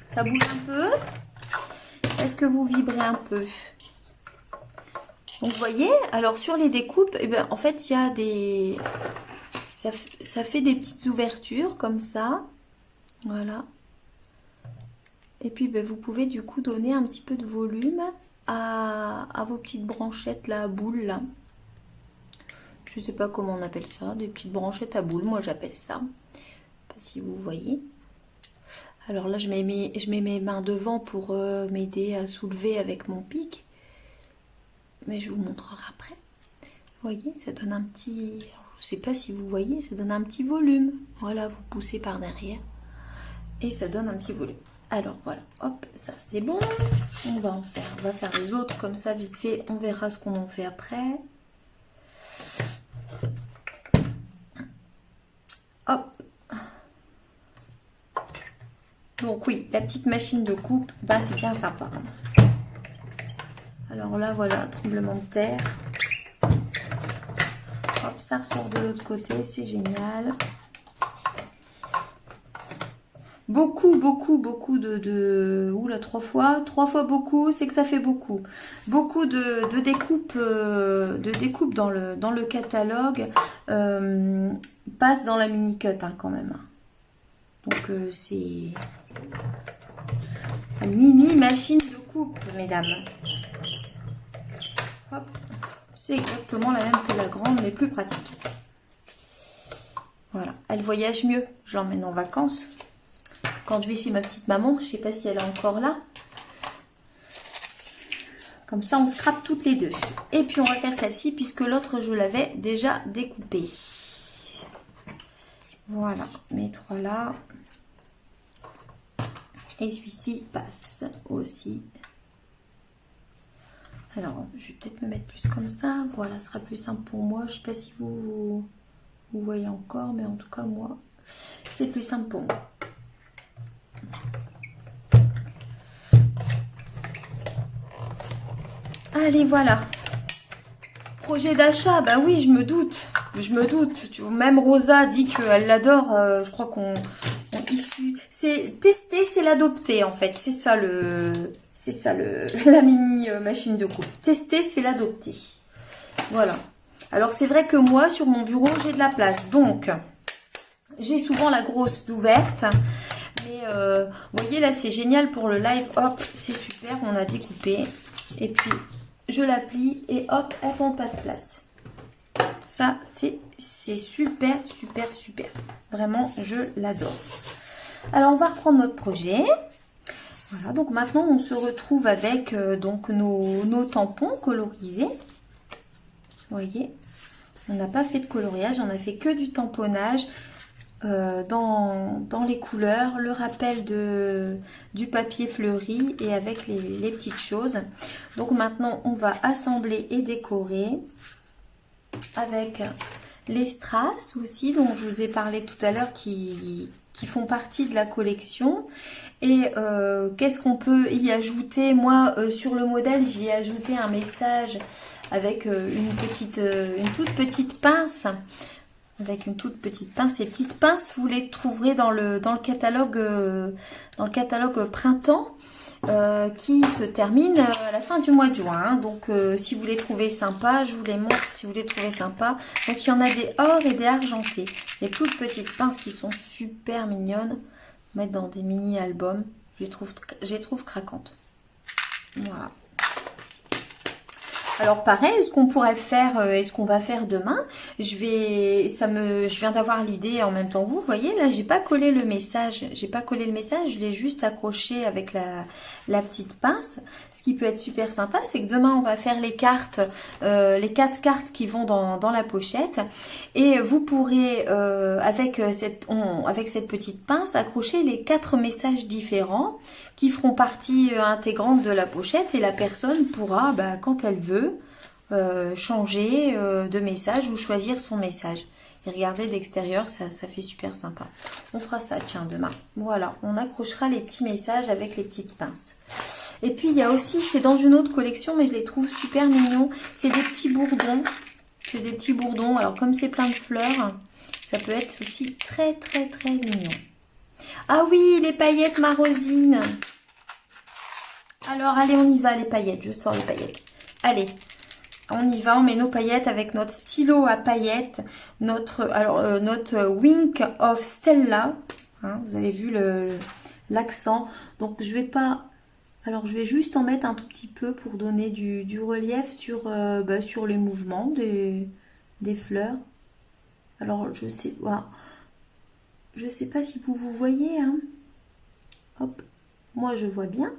Ça bouge un peu. Est-ce que vous vibrez un peu? Donc vous voyez, alors sur les découpes, eh ben, en fait il y a des... Ça fait des petites ouvertures comme ça. Voilà. Et puis ben, vous pouvez du coup donner un petit peu de volume à vos petites branchettes là, à boules là. Je sais pas comment on appelle ça, des petites branchettes à boules, moi j'appelle ça. Je sais pas si vous voyez. Alors là je mets mes mains devant pour m'aider à soulever avec mon pic. Mais je vous montrerai après. Vous voyez, ça donne un petit... Je sais pas si vous voyez, ça donne un petit volume. Voilà, vous poussez par derrière. Et ça donne un petit volume. Alors voilà, hop, ça c'est bon. On va faire les autres comme ça vite fait. On verra ce qu'on en fait après. Hop. Donc oui, la petite machine de coupe, bah c'est bien sympa. Alors là, voilà, tremblement de terre. Hop, ça ressort de l'autre côté, c'est génial. Beaucoup de... Oula, 3 fois beaucoup, c'est que ça fait beaucoup. Beaucoup de découpes dans le catalogue passent dans la mini-cut hein, quand même. Donc c'est une mini machine de coupe, mesdames. Hop, c'est exactement la même que la grande, mais plus pratique. Voilà, elle voyage mieux. Je l'emmène en vacances. Quand je vais chez ma petite maman, je ne sais pas si elle est encore là. Comme ça, on scrape toutes les deux. Et puis, on va faire celle-ci, puisque l'autre, je l'avais déjà découpée. Voilà, mes 3 là. Et celui-ci passe aussi. Alors, je vais peut-être me mettre plus comme ça. Voilà, ce sera plus simple pour moi. Je ne sais pas si vous voyez encore, mais en tout cas, moi, c'est plus simple pour moi. Allez, voilà. Projet d'achat, bah oui, je me doute. Même Rosa dit qu'elle l'adore. Je crois qu'on c'est tester, c'est l'adopter en fait. C'est ça la mini machine de coupe. Tester, c'est l'adopter. Voilà. Alors c'est vrai que moi, sur mon bureau, j'ai de la place. Donc, j'ai souvent la grosse d'ouverte. Mais vous voyez, là, c'est génial pour le live. Hop, c'est super, on a découpé. Et puis, je la plie et hop, elle prend pas de place. Ça, c'est super. Vraiment, je l'adore. Alors, on va reprendre notre projet. Voilà, donc maintenant, on se retrouve avec donc nos tampons colorisés. Vous voyez, on n'a pas fait de coloriage, on a fait que du tamponnage dans les couleurs, le rappel du papier fleuri et avec les petites choses. Donc maintenant, on va assembler et décorer avec les strass aussi, dont je vous ai parlé tout à l'heure, qui font partie de la collection. Et qu'est-ce qu'on peut y ajouter? Moi, sur le modèle, j'y ai ajouté un message avec une toute petite pince. Avec une toute petite pince. Ces petites pinces, vous les trouverez dans le catalogue printemps qui se termine à la fin du mois de juin. Hein. Donc, si vous les trouvez sympas, je vous les montre si vous les trouvez sympas. Donc, il y en a des or et des argentés. Des toutes petites pinces qui sont super mignonnes. Mettre dans des mini-albums. Je les trouve craquantes. Voilà. Alors pareil, ce qu'on pourrait faire et ce qu'on va faire demain, je viens d'avoir l'idée en même temps que vous. Vous voyez, là, j'ai pas collé le message. Je l'ai juste accroché avec la petite pince. Ce qui peut être super sympa, c'est que demain, on va faire les cartes, les 4 cartes qui vont dans la pochette. Et vous pourrez, avec cette petite pince, accrocher les 4 messages différents qui feront partie intégrante de la pochette. Et la personne pourra, quand elle veut, changer de message ou choisir son message. Et regardez d'extérieur, ça fait super sympa. On fera ça, tiens, demain. Voilà, on accrochera les petits messages avec les petites pinces. Et puis, il y a aussi, c'est dans une autre collection, mais je les trouve super mignons. C'est des petits bourdons. C'est des petits bourdons. Alors, comme c'est plein de fleurs, ça peut être aussi très mignon. Ah oui, les paillettes, ma Rosine. Alors, allez, on y va, les paillettes. Je sors les paillettes. Allez, on y va. On met nos paillettes avec notre stylo à paillettes. Notre Wink of Stella. Hein, vous avez vu l'accent. Donc, je vais pas... Alors, je vais juste en mettre un tout petit peu pour donner du relief sur les mouvements des fleurs. Alors, je sais... Voilà. Je sais pas si vous voyez. Hein. Hop. Moi, je vois bien.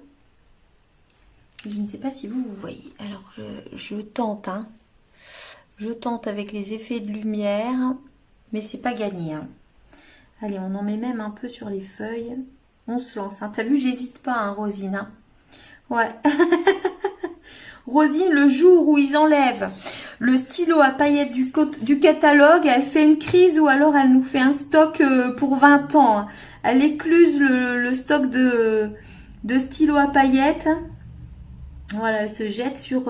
Je ne sais pas si vous voyez. Alors, je tente. Hein. Je tente avec les effets de lumière. Mais c'est pas gagné. Hein. Allez, on en met même un peu sur les feuilles. On se lance. Hein. T'as vu, j'hésite pas, hein, Rosine. Hein. Ouais. Rosine, le jour où ils enlèvent le stylo à paillettes du catalogue, elle fait une crise ou alors elle nous fait un stock pour 20 ans. Hein. Elle écluse le stock de stylo à paillettes. Voilà, elle se jette sur...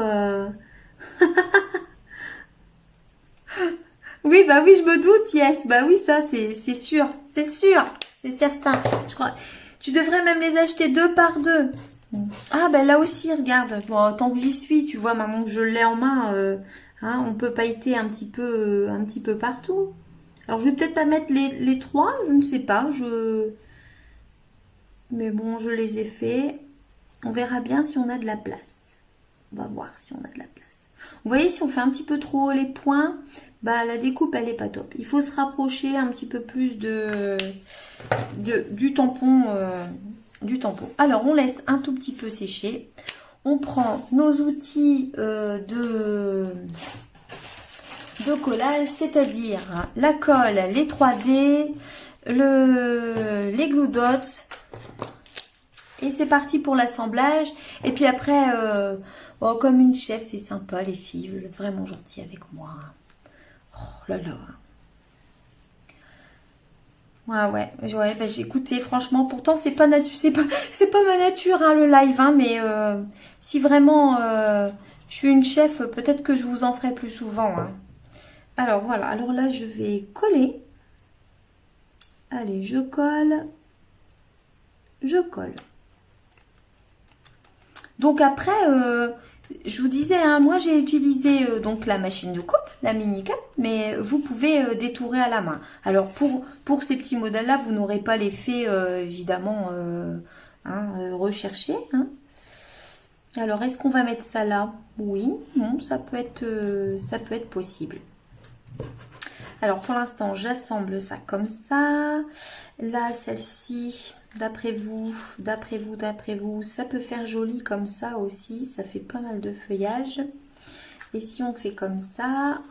Oui, bah oui, je me doute, yes. Bah oui, ça, c'est sûr. C'est sûr. C'est certain. Je crois... Tu devrais même les acheter 2 par 2. Ah, ben là aussi, regarde. Bon, tant que j'y suis, tu vois, maintenant que je l'ai en main, hein, on peut pailleter un petit peu partout. Alors, je vais peut-être pas mettre les 3, je ne sais pas. Mais bon, je les ai faits. On verra bien si on a de la place. On va voir si on a de la place. Vous voyez, si on fait un petit peu trop haut les points, bah la découpe, elle est pas top. Il faut se rapprocher un petit peu plus du tampon. Alors, on laisse un tout petit peu sécher. On prend nos outils de collage, c'est-à-dire la colle, les 3D, les glue dots. Et c'est parti pour l'assemblage. Et puis après, bon, comme une chef, c'est sympa les filles. Vous êtes vraiment gentilles avec moi. Oh là là. Ouais, bah, j'ai écouté, franchement, pourtant c'est pas ma nature hein, le live, hein, mais si vraiment je suis une chef, peut-être que je vous en ferai plus souvent. Hein. Alors voilà, alors là je vais coller. Allez, je colle. Donc après, je vous disais, hein, moi j'ai utilisé donc la machine de coupe, la mini cap, mais vous pouvez détourer à la main. Alors pour ces petits modèles-là, vous n'aurez pas l'effet évidemment recherché. Hein. Alors est-ce qu'on va mettre ça là? Oui, bon, ça peut être possible. Alors pour l'instant, j'assemble ça comme ça. Là, celle-ci, d'après vous, ça peut faire joli comme ça aussi. Ça fait pas mal de feuillage. Et si on fait comme ça,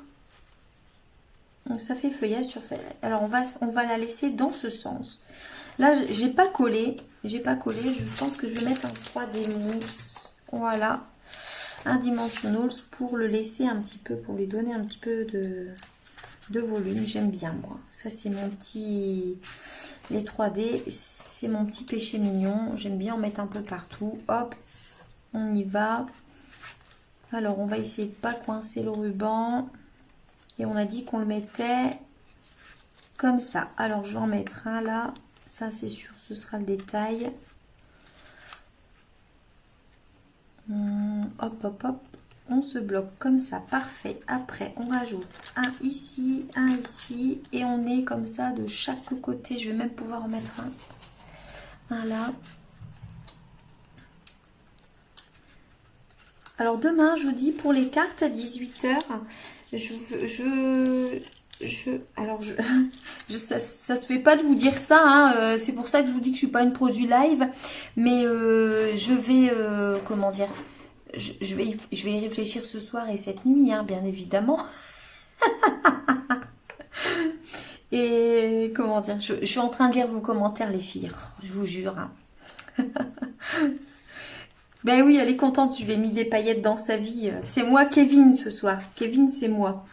donc ça fait feuillage sur feuillage. Alors on va la laisser dans ce sens. Là, j'ai pas collé. Je pense que je vais mettre un 3D mousse. Voilà. Un dimensionals pour le laisser un petit peu, pour lui donner un petit peu de volume. J'aime bien moi. Ça c'est mon petit... Les 3D, c'est mon petit péché mignon. J'aime bien en mettre un peu partout. Hop, on y va. Alors on va essayer de pas coincer le ruban. Et on a dit qu'on le mettait comme ça. Alors je vais en mettre un là. Ça c'est sûr, ce sera le détail. Hop, hop, hop. On se bloque comme ça, parfait. Après, on rajoute un ici, et on est comme ça de chaque côté. Je vais même pouvoir en mettre un là. Alors demain, je vous dis, pour les cartes à 18 h, ça se fait pas de vous dire ça, hein, c'est pour ça que je vous dis que je suis pas une pro du live, mais je vais, comment dire, je vais y réfléchir ce soir et cette nuit, hein, bien évidemment. Et comment dire, je suis en train de lire vos commentaires, les filles, je vous jure. Hein. Ben oui, elle est contente, je lui ai mis des paillettes dans sa vie. C'est moi, Kevin, ce soir. Kevin, c'est moi.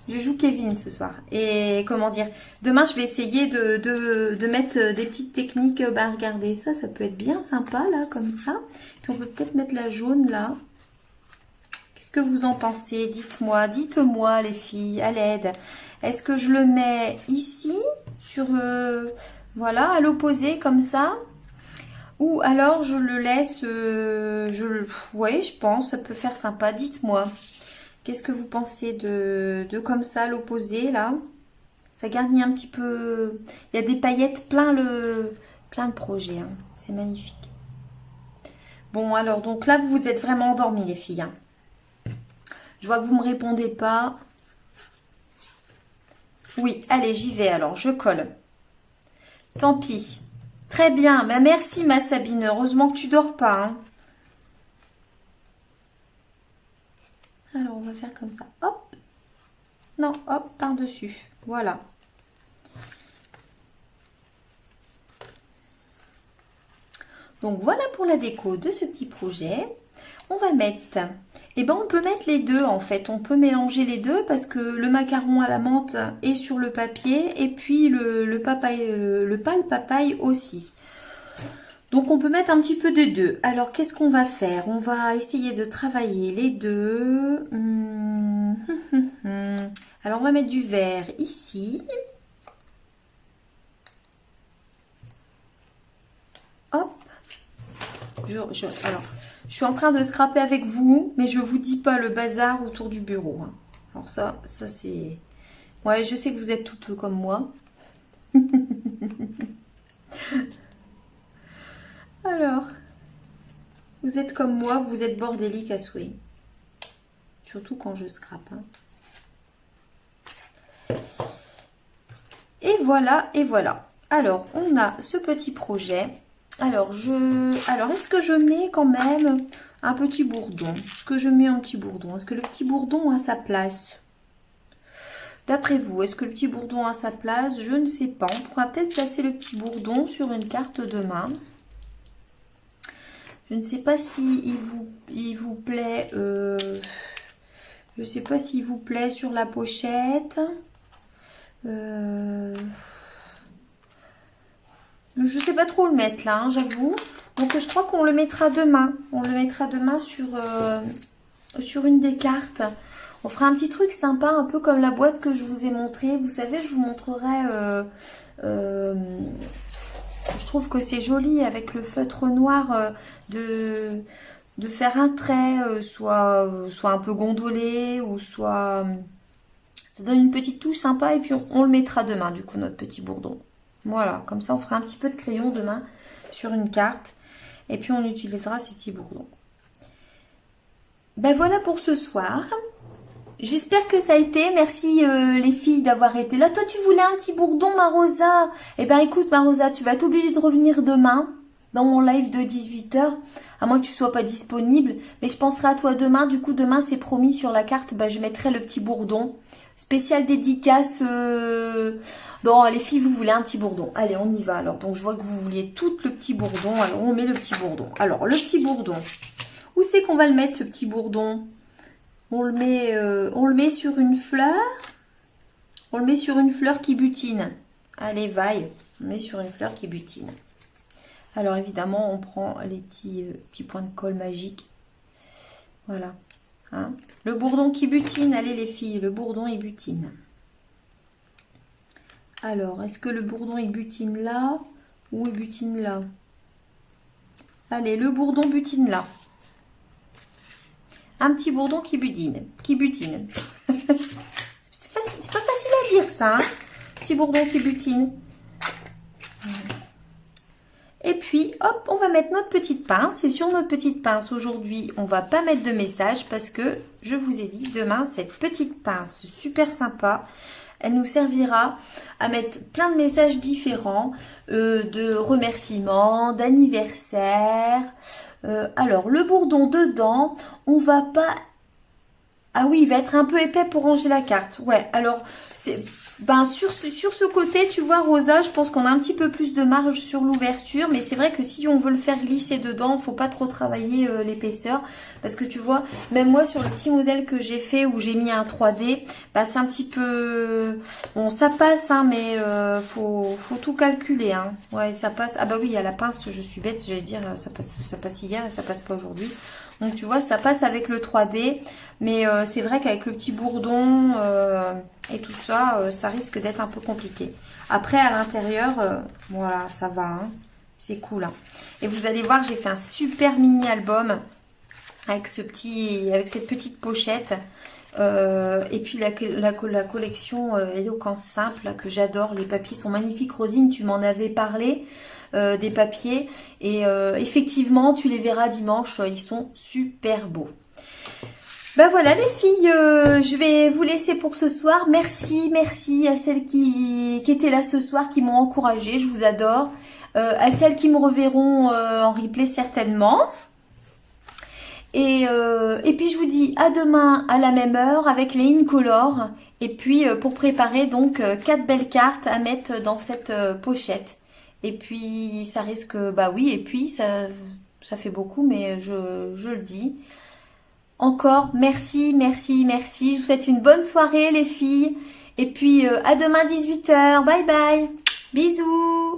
Je joue Kevin ce soir. Et comment dire, demain, je vais essayer de mettre des petites techniques. Bah, regardez, ça peut être bien sympa, là, comme ça. Puis on peut peut-être mettre la jaune, là. Qu'est-ce que vous en pensez? Dites-moi, les filles, à l'aide. Est-ce que je le mets ici, sur, voilà, à l'opposé comme ça. Ou alors je le laisse, ouais, je pense, ça peut faire sympa. Dites-moi, qu'est-ce que vous pensez de comme ça, l'opposé là? Ça garnit un petit peu. Il y a des paillettes plein le projet, hein. C'est magnifique. Bon, alors, donc là, vous vous êtes vraiment endormis, les filles, hein. Je vois que vous ne me répondez pas. Oui, allez, j'y vais alors, je colle. Tant pis. Très bien, bah, merci ma Sabine. Heureusement que tu dors pas, hein. Alors, on va faire comme ça. Hop. Non, hop, par-dessus. Voilà. Donc, voilà pour la déco de ce petit projet. On va mettre... Eh ben, on peut mettre les deux, en fait. On peut mélanger les deux parce que le macaron à la menthe est sur le papier et puis le pâle papaye aussi. Donc, on peut mettre un petit peu des deux. Alors, qu'est-ce qu'on va faire? On va essayer de travailler les deux. Alors, on va mettre du vert ici. Hop. Alors, je suis en train de scraper avec vous, mais je vous dis pas le bazar autour du bureau, hein. Alors ça c'est... Ouais, je sais que vous êtes toutes comme moi. Alors, vous êtes comme moi, vous êtes bordélique à souhait. Surtout quand je scrape, hein. Et voilà, et voilà. Alors, on a ce petit projet. Alors, est-ce que je mets quand même un petit bourdon? Est-ce que je mets un petit bourdon? Est-ce que le petit bourdon a sa place? D'après vous, est-ce que le petit bourdon a sa place? Je ne sais pas. On pourra peut-être placer le petit bourdon sur une carte demain. Je ne sais pas si il vous plaît. Je ne sais pas s'il vous plaît sur la pochette. Je ne sais pas trop le mettre là, hein, j'avoue. Donc je crois qu'on le mettra demain. On le mettra demain sur une des cartes. On fera un petit truc sympa, un peu comme la boîte que je vous ai montrée. Vous savez, je vous montrerai... je trouve que c'est joli avec le feutre noir de faire un trait, soit un peu gondolé ou soit... Ça donne une petite touche sympa et puis on le mettra demain, du coup, notre petit bourdon. Voilà, comme ça on fera un petit peu de crayon demain sur une carte et puis on utilisera ces petits bourdons. Ben voilà pour ce soir. J'espère que ça a été. Merci les filles d'avoir été là. Toi tu voulais un petit bourdon, ma Rosa. Eh ben écoute ma Rosa, tu vas être obligée de revenir demain dans mon live de 18 h, à moins que tu sois pas disponible. Mais je penserai à toi demain. Du coup demain c'est promis sur la carte, ben, je mettrai le petit bourdon. Spécial dédicace. Bon les filles vous voulez un petit bourdon. Allez on y va alors. Donc je vois que vous vouliez tout le petit bourdon. Alors on met le petit bourdon. Alors le petit bourdon. Où c'est qu'on va le mettre ce petit bourdon? On le met sur une fleur. On le met sur une fleur qui butine. Allez, vaille. On le met sur une fleur qui butine. Alors, évidemment, on prend les petits points de colle magiques. Voilà. Hein, le bourdon qui butine. Allez, les filles, le bourdon, il butine. Alors, est-ce que le bourdon, il butine là ou il butine là? Allez, le bourdon butine là. Un petit bourdon qui butine. C'est pas facile à dire ça, hein. Petit bourdon qui butine. Et puis, hop, on va mettre notre petite pince. Et sur notre petite pince, aujourd'hui, on va pas mettre de message parce que, je vous ai dit, demain, cette petite pince super sympa, elle nous servira à mettre plein de messages différents, de remerciements, d'anniversaire. Alors, le bourdon dedans, on va pas... Ah oui, il va être un peu épais pour ranger la carte. Ouais, alors, c'est... Ben, sur ce côté, tu vois, Rosa, je pense qu'on a un petit peu plus de marge sur l'ouverture. Mais c'est vrai que si on veut le faire glisser dedans, faut pas trop travailler l'épaisseur. Parce que tu vois, même moi, sur le petit modèle que j'ai fait, où j'ai mis un 3D, ben, c'est un petit peu... Bon, ça passe, hein, mais faut tout calculer, hein. Ouais, ça passe. Ah bah oui, il y a la pince, je suis bête, j'allais dire, ça passe hier et ça passe pas aujourd'hui. Donc, tu vois, ça passe avec le 3D. Mais c'est vrai qu'avec le petit bourdon... et tout ça, ça risque d'être un peu compliqué. Après, à l'intérieur, voilà, ça va. Hein. C'est cool. Hein. Et vous allez voir, j'ai fait un super mini album avec cette petite pochette. Et puis la collection Éloquence Simple, là, que j'adore. Les papiers sont magnifiques. Rosine, tu m'en avais parlé des papiers. Et effectivement, tu les verras dimanche. Ils sont super beaux. Ben voilà les filles, je vais vous laisser pour ce soir. Merci à celles qui étaient là ce soir, qui m'ont encouragée. Je vous adore. À celles qui me reverront en replay certainement. Et puis je vous dis à demain à la même heure avec les Incolor. Et puis pour préparer donc 4 belles cartes à mettre dans cette pochette. Et puis ça risque, bah oui, et puis ça fait beaucoup, mais je le dis. Encore, merci. Je vous souhaite une bonne soirée les filles. Et puis à demain 18h. Bye bye. Bisous.